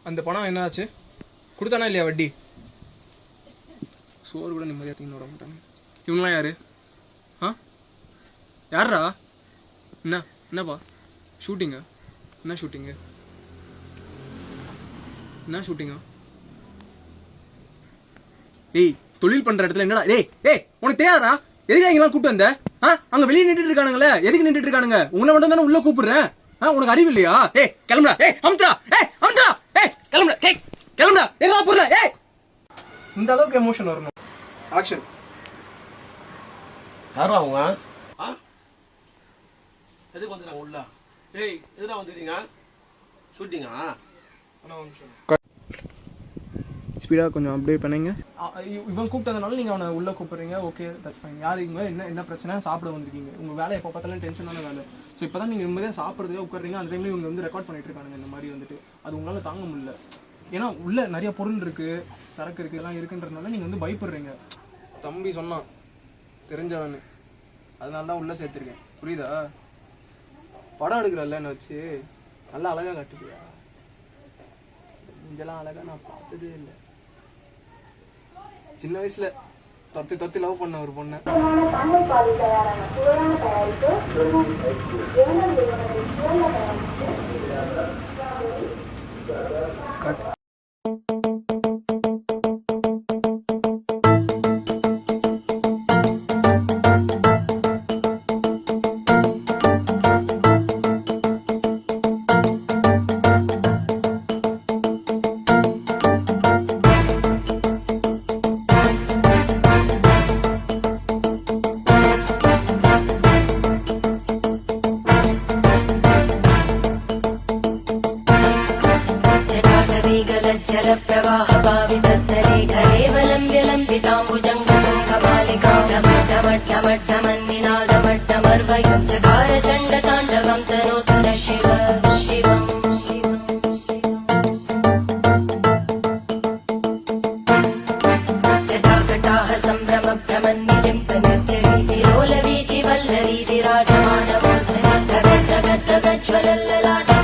அந்த பணம் என்ன ஆச்சு? கொடுத்தானா இல்லையா வட்டி? சோறு கூட நிம்மதியாக தீங்க விட மாட்டாங்க. இவங்களாம் யாரு? ஆ யாரா? என்னப்பா ஷூட்டிங்கா? என்ன ஷூட்டிங்கு? என்ன ஷூட்டிங்கா? ஏய், தொழில் பண்ற இடத்துல என்னடா? ஏய் உனக்கு தெரியாதா? எதுக்கு இங்கெல்லாம் கூப்பிட்டு வந்த? அங்க வெளியே நின்றுட்டு இருக்கானுங்களே, எதுக்கு நின்றுட்டு இருக்கானுங்க? உங்களை மட்டும் தானே உள்ள கூப்பிடுறேன். உனக்கு அறிவு இல்லையா? கிளம்புடா. அமுத்துடா. கிளம்புடா. கிளம்புடா. எங்க போறல? இந்த அளவுக்கு எமோஷன் வரணும். ஆக்ஷன். யாரா அவங்க? எதுக்கு வந்துடுறாங்க உள்ள? எதுனா வந்துக்கிறீங்க? ஷூட்டிங்கா? ஸ்பீடாக கொஞ்சம் அப்டேட் பண்ணுங்க. இவன் கூப்பிட்டதுனால நீங்கள் அவனை உள்ளே கூப்பிட்றீங்க. Okay, that's fine. யாருங்க என்ன பிரச்சனை? சாப்பிட வந்திருக்கீங்க. உங்கள் வேலை எப்போ பார்த்தாலும் டென்ஷனான வேலை. ஸோ இப்போ தான் நீங்கள் நிம்மதியாக சாப்பிட்றதுக்காக உட்காருறீங்க. அந்த டைமில் இவங்க வந்து ரெக்கார்ட் பண்ணிட்டு இருக்கானுங்க இந்த மாதிரி வந்துட்டு. அது உங்களால் தாங்க முடியல. ஏன்னா உள்ள நிறைய பொருள் இருக்குது, சரக்கு இருக்குது, எல்லாம் இருக்குன்றதுனால நீங்கள் வந்து பயப்படுறீங்க. தம்பி சொன்னான் தெரிஞ்சவனு, அதனால தான் உள்ளே சேர்த்துருக்கேன். புரியுதா? படம் எடுக்கிறல்ல என்னை வச்சு நல்லா அழகாக காட்டுப்பியா? இஞ்செல்லாம் அழகாக நான் பார்த்ததே இல்லை. சின்ன வயசுல தொத்தி லவ் பண்ண ஒரு பொண்ணு. ज्वलल्ललाट